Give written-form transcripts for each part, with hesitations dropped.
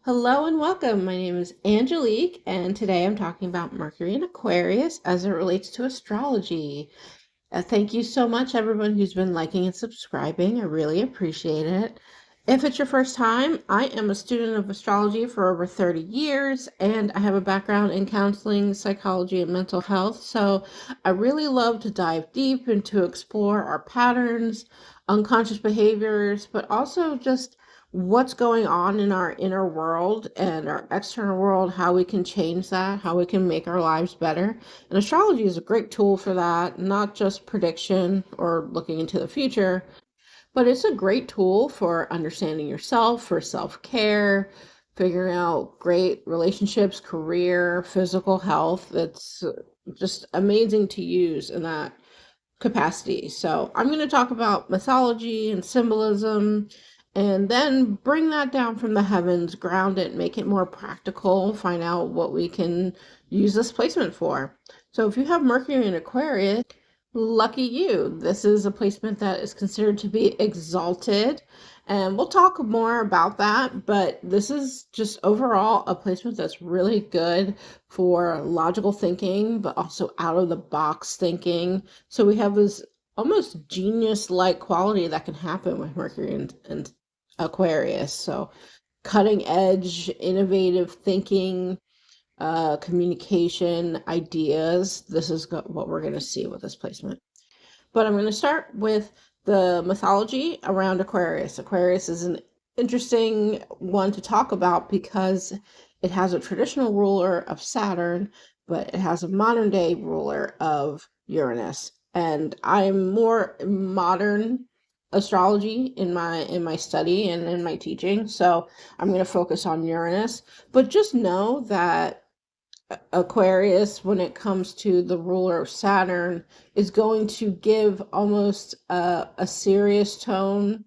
Hello and welcome. My name is Angelique, and today I'm talking about Mercury in Aquarius as it relates to astrology. Thank you so much, everyone who's been liking and subscribing. I really appreciate it. If it's your first time, I am a student of astrology for over 30 years, and I have a background in counseling, psychology, and mental health. So I really love to dive deep and to explore our patterns, unconscious behaviors, but also just what's going on in our inner world and our external world, how we can change that, how we can make our lives better. And astrology is a great tool for that, not just prediction or looking into the future, but it's a great tool for understanding yourself, for self-care, figuring out great relationships, career, physical health. It's just amazing to use in that capacity. So I'm going to talk about mythology and symbolism and then bring that down from the heavens, ground it, make it more practical, find out what we can use this placement for. So if you have Mercury in Aquarius, lucky you. This is a placement that is considered to be exalted. And we'll talk more about that, but this is just overall a placement that's really good for logical thinking, but also out of the box thinking. So we have this almost genius-like quality that can happen with Mercury and Aquarius. So cutting edge, innovative thinking, communication, ideas. This is what we're going to see with this placement. But I'm going to start with the mythology around Aquarius. Aquarius is an interesting one to talk about because it has a traditional ruler of Saturn, but it has a modern day ruler of Uranus. And I'm more modern astrology in my study and in my teaching, so I'm going to focus on Uranus. But just know that Aquarius, when it comes to the ruler of Saturn, is going to give almost a serious tone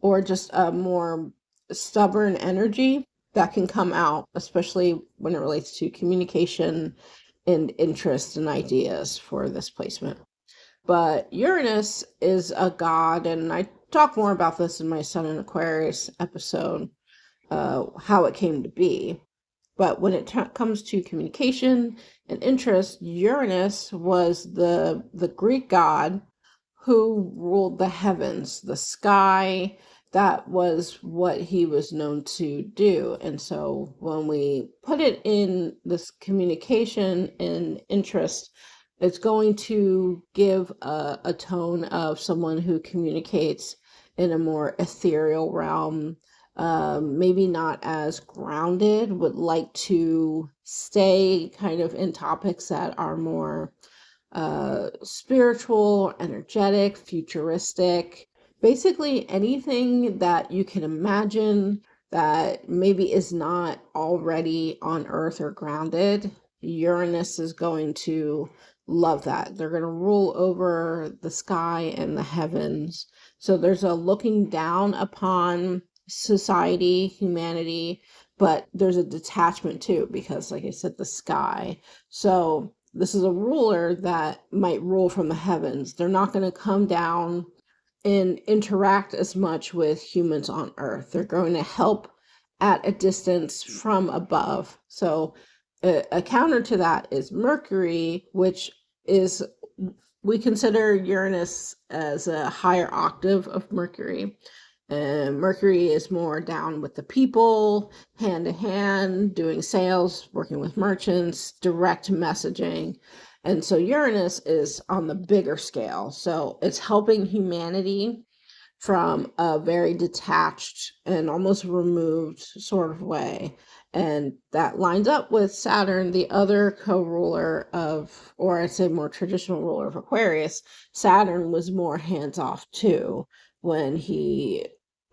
or just a more stubborn energy that can come out, especially when it relates to communication and interest and ideas for this placement. But Uranus is a god, and I talk more about this in my Sun in Aquarius episode, how it came to be. But when it comes to communication and interest, Uranus was the Greek god who ruled the heavens, the sky. That was what he was known to do. And so when we put it in this communication and interest, it's going to give a tone of someone who communicates in a more ethereal realm, maybe not as grounded, would like to stay kind of in topics that are more spiritual, energetic, futuristic, basically anything that you can imagine that maybe is not already on Earth or grounded. Uranus is going to love that. They're going to rule over the sky and the heavens. So there's a looking down upon society, humanity, but there's a detachment too, because like I said, the sky. So this is a ruler that might rule from the heavens. They're not going to come down and interact as much with humans on Earth. They're going to help at a distance from above. So a counter to that is Mercury, which is, we consider Uranus as a higher octave of Mercury. And Mercury is more down with the people, hand to hand, doing sales, working with merchants, direct messaging. And so Uranus is on the bigger scale. So it's helping humanity from a very detached and almost removed sort of way. And that lines up with Saturn, the other co-ruler of, or I'd say more traditional ruler of Aquarius. Saturn was more hands-off too when he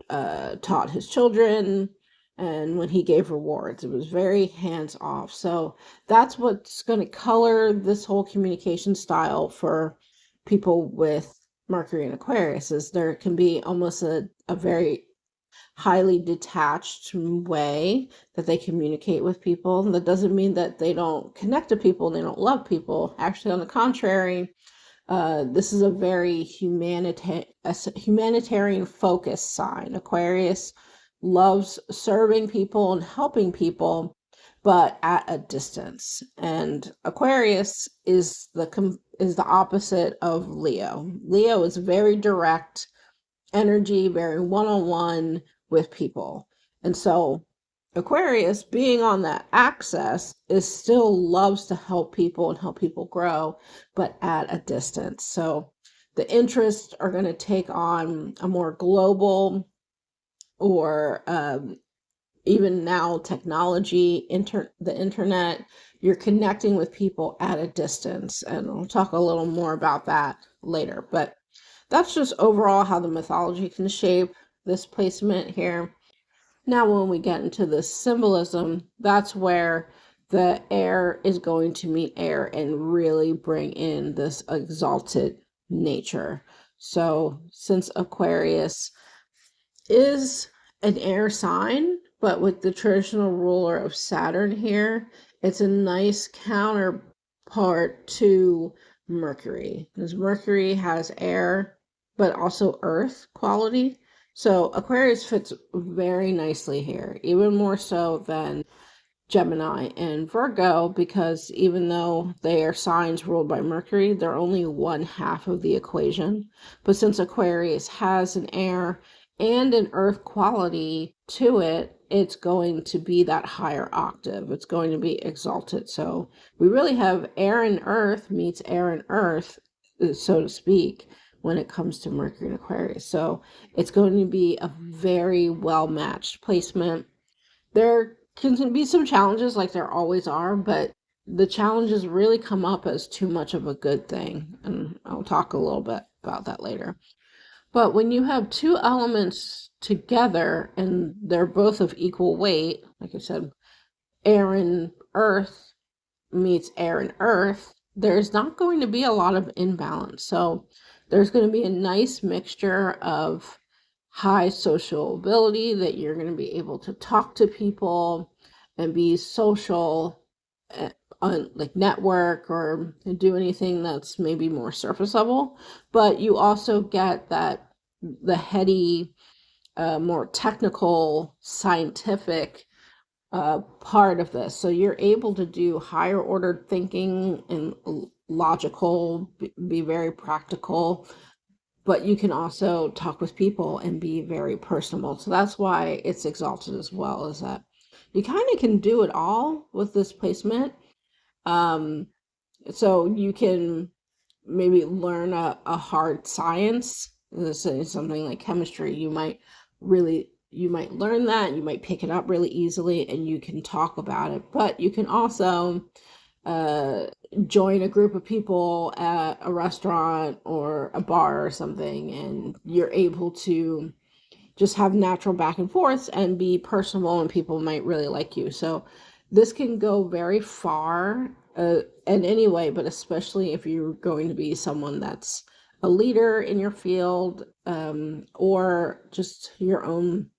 taught his children and when he gave rewards. It was very hands off. So that's what's going to color this whole communication style for people with Mercury and Aquarius, is there can be almost a very highly detached way that they communicate with people. And that doesn't mean that they don't connect to people and they don't love people. Actually, on the contrary, this is a very humanitarian focused sign. Aquarius loves serving people and helping people, but at a distance. And Aquarius is the opposite of Leo. Leo is very direct energy, very one-on-one with people. And so Aquarius, being on that axis, is still loves to help people and help people grow, but at a distance. So the interests are going to take on a more global, or even now technology, the internet. You're connecting with people at a distance, and I'll talk a little more about that later. But that's just overall how the mythology can shape this placement here. Now, when we get into the symbolism, that's where the air is going to meet air and really bring in this exalted nature. So, since Aquarius is an air sign, but with the traditional ruler of Saturn here, it's a nice counterpart to Mercury, because Mercury has air, but also earth quality. So Aquarius fits very nicely here, even more so than Gemini and Virgo, because even though they are signs ruled by Mercury, they're only one half of the equation. But since Aquarius has an air and an earth quality to it, it's going to be that higher octave. It's going to be exalted. So we really have air and earth meets air and earth, so to speak, when it comes to Mercury and Aquarius. So it's going to be a very well matched placement. There can be some challenges, like there always are, but the challenges really come up as too much of a good thing. And I'll talk a little bit about that later. But when you have two elements together and they're both of equal weight, like I said, air and earth meets air and earth, there's not going to be a lot of imbalance. So there's going to be a nice mixture of high social ability, that you're going to be able to talk to people and be social, on like network or do anything that's maybe more surface level. But you also get that the heady, more technical, scientific part of this. So you're able to do higher ordered thinking and logical, be very practical, but you can also talk with people and be very personable. So that's why it's exalted as well, is that you kind of can do it all with this placement. Um, so you can maybe learn a hard science. This is something like chemistry. You might learn that, you might pick it up really easily, and you can talk about it. But you can also join a group of people at a restaurant or a bar or something, and you're able to just have natural back and forths and be personable, and people might really like you. So this can go very far in any way, but especially if you're going to be someone that's a leader in your field, or just your own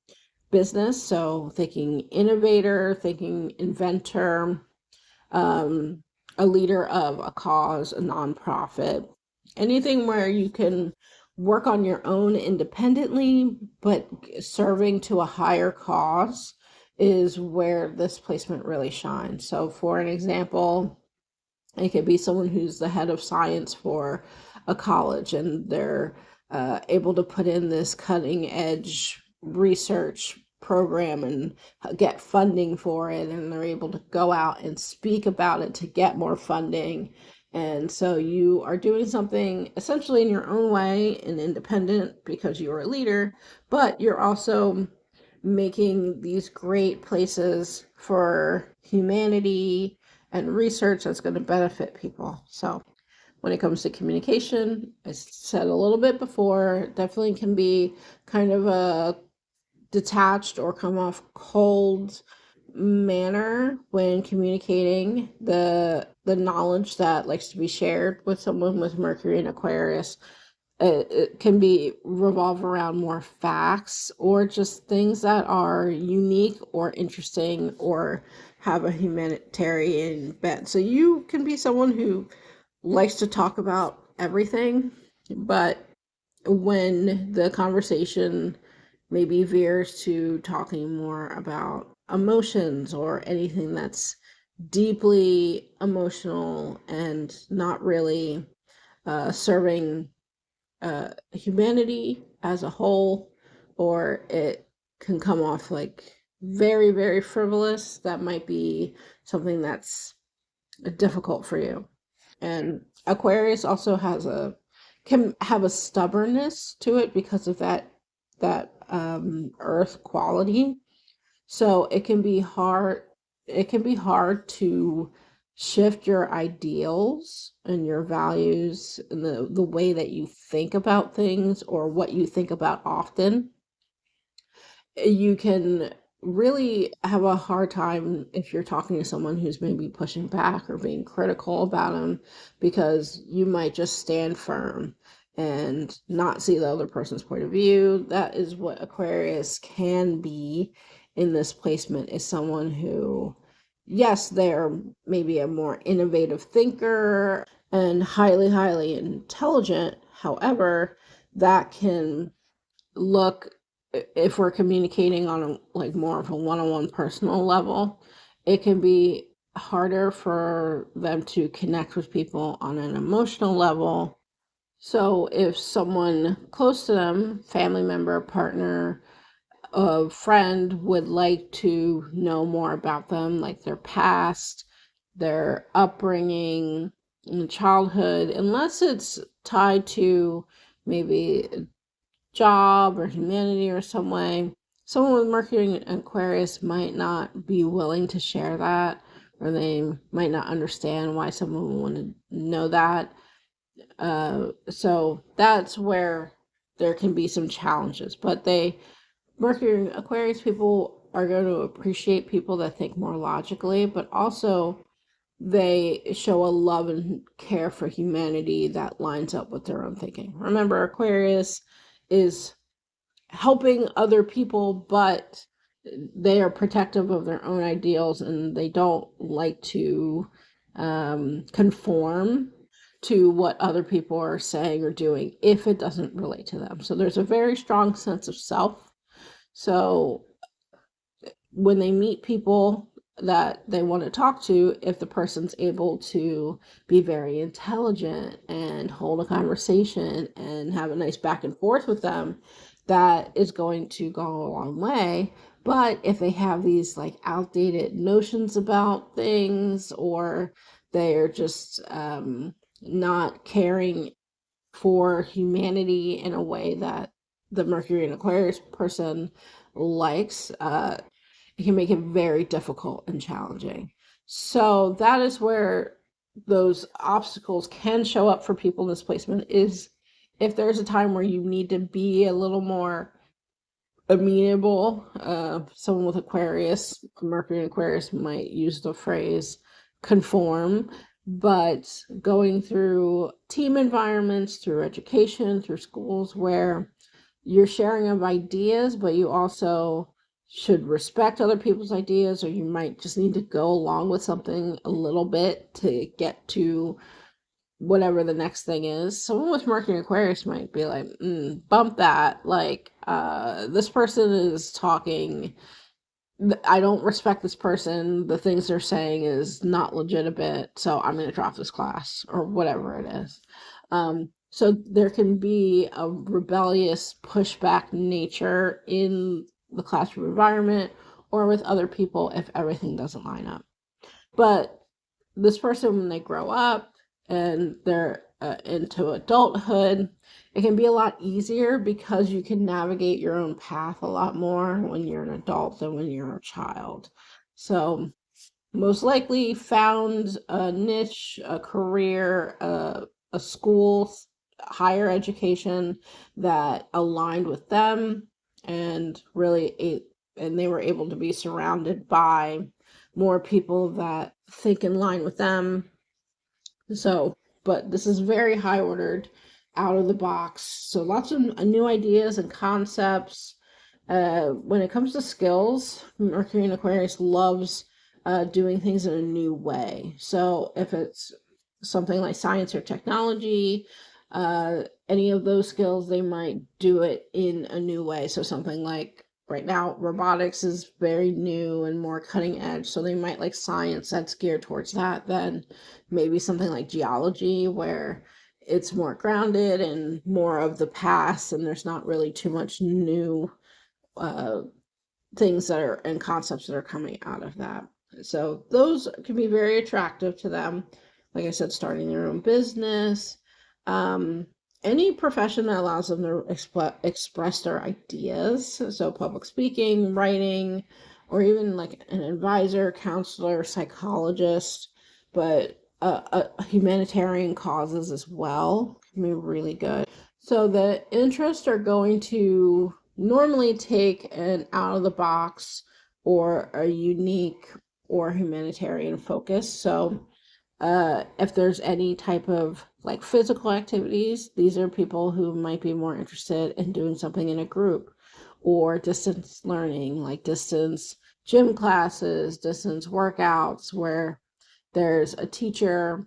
business. So thinking innovator, thinking inventor, a leader of a cause, a nonprofit, anything where you can work on your own independently, but serving to a higher cause, is where this placement really shines. So for an example, it could be someone who's the head of science for a college, and they're able to put in this cutting edge research program and get funding for it, and they're able to go out and speak about it to get more funding. And so you are doing something essentially in your own way and independent because you're a leader, but you're also making these great places for humanity and research that's going to benefit people. So when it comes to communication, I said a little bit before, definitely can be kind of a detached or come off cold manner when communicating the knowledge that likes to be shared with someone with Mercury and Aquarius. It can be revolve around more facts or just things that are unique or interesting or have a humanitarian bent. So you can be someone who likes to talk about everything, but when the conversation maybe veers to talking more about emotions or anything that's deeply emotional and not really serving humanity as a whole, or it can come off like very, very frivolous. That might be something that's difficult for you. And Aquarius also can have a stubbornness to it because of that earth quality. So it can be hard to shift your ideals and your values and the way that you think about things or what you think about often. You can really have a hard time if you're talking to someone who's maybe pushing back or being critical about them, because you might just stand firm and not see the other person's point of view. That is what Aquarius can be in this placement, is someone who, yes, they're maybe a more innovative thinker and highly, highly intelligent. However, that can look, if we're communicating on a like more of a one-on-one personal level, it can be harder for them to connect with people on an emotional level. So if someone close to them, family member, partner, a friend, would like to know more about them, like their past, their upbringing in childhood, unless it's tied to maybe job or humanity or some way, someone with Mercury and Aquarius might not be willing to share that, or they might not understand why someone would want to know that. So that's where there can be some challenges. But Mercury and Aquarius people are going to appreciate people that think more logically, but also they show a love and care for humanity that lines up with their own thinking. Remember, Aquarius is helping other people, but they are protective of their own ideals and they don't like to conform to what other people are saying or doing if it doesn't relate to them. So there's a very strong sense of self. So when they meet people that they want to talk to, if the person's able to be very intelligent and hold a conversation and have a nice back and forth with them, that is going to go a long way. But if they have these like outdated notions about things, or they're just not caring for humanity in a way that the Mercury and Aquarius person likes, it can make it very difficult and challenging. So that is where those obstacles can show up for people in this placement, is if there's a time where you need to be a little more amenable. Someone with Aquarius, Mercury and Aquarius, might use the phrase conform, but going through team environments, through education, through schools where you're sharing of ideas, but you also should respect other people's ideas, or you might just need to go along with something a little bit to get to whatever the next thing is. Someone with Mercury and Aquarius might be like, bump that. Like, this person is talking. I don't respect this person. The things they're saying is not legitimate. So I'm going to drop this class, or whatever it is. So there can be a rebellious pushback nature in the classroom environment or with other people if everything doesn't line up. But this person, when they grow up and they're into adulthood, it can be a lot easier because you can navigate your own path a lot more when you're an adult than when you're a child. So most likely found a niche, a career, a school, higher education that aligned with them, and and they were able to be surrounded by more people that think in line with them. So, but this is very high ordered, out of the box. So lots of new ideas and concepts. When it comes to skills, Mercury and Aquarius loves doing things in a new way. So if it's something like science or technology, Any of those skills, they might do it in a new way. So something like right now, robotics is very new and more cutting edge. So they might like science that's geared towards that. Then maybe something like geology, where it's more grounded and more of the past, and there's not really too much new uh, things that are and concepts that are coming out of that. So those can be very attractive to them. Like I said, starting their own business, um, any profession that allows them to express their ideas. So public speaking, writing, or even like an advisor, counselor, psychologist, but humanitarian causes as well can be really good. So the interests are going to normally take an out of the box or a unique or humanitarian focus. So if there's any type of like physical activities, these are people who might be more interested in doing something in a group, or distance learning, like distance gym classes, distance workouts, where there's a teacher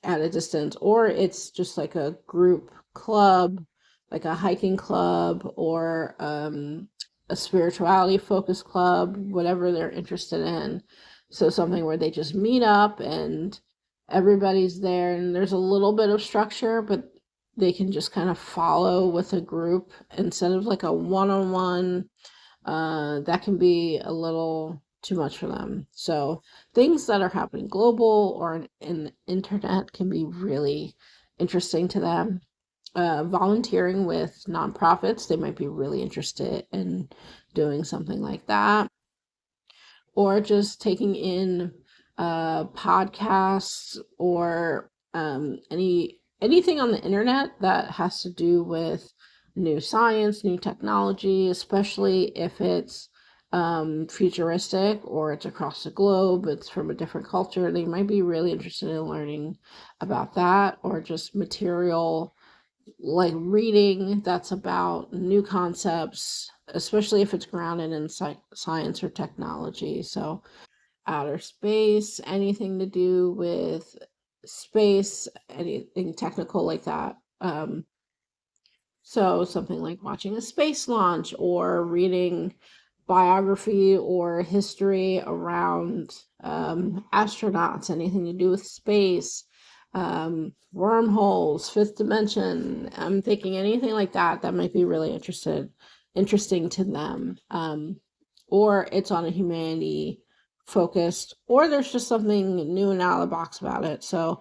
at a distance, or it's just like a group club, like a hiking club, or a spirituality focused club, whatever they're interested in. So something where they just meet up and everybody's there, and there's a little bit of structure, but they can just kind of follow with a group instead of like a one-on-one. That can be a little too much for them. So things that are happening global or in the internet can be really interesting to them. Volunteering with nonprofits, they might be really interested in doing something like that, or just taking in podcasts or anything on the internet that has to do with new science, new technology, especially if it's futuristic or it's across the globe, it's from a different culture. They might be really interested in learning about that, or just material like reading that's about new concepts, especially if it's grounded in science or technology. So outer space, anything to do with space, anything technical like that. So something like watching a space launch or reading biography or history around astronauts, anything to do with space, wormholes, fifth dimension. I'm thinking anything like that that might be really interesting to them. Or it's on a humanity focused, or there's just something new and out of the box about it. So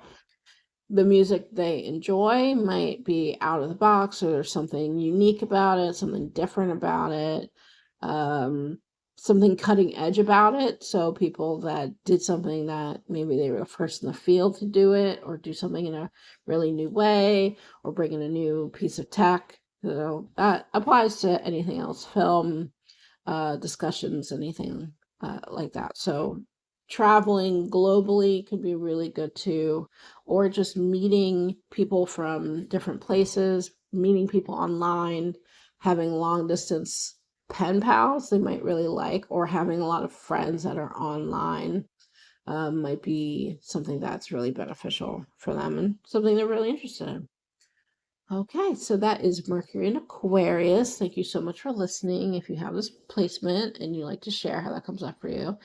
the music they enjoy might be out of the box, or there's something unique about it, something different about it, um, something cutting edge about it. So people that did something that maybe they were the first in the field to do it, or do something in a really new way, or bring in a new piece of tech. So that applies to anything else, film, discussions, anything like that. So traveling globally could be really good too, or just meeting people from different places, meeting people online, having long distance pen pals they might really like, or having a lot of friends that are online might be something that's really beneficial for them and something they're really interested in. Okay, so that is Mercury in Aquarius. Thank you so much for listening. If you have this placement and you like to share how that comes up for you,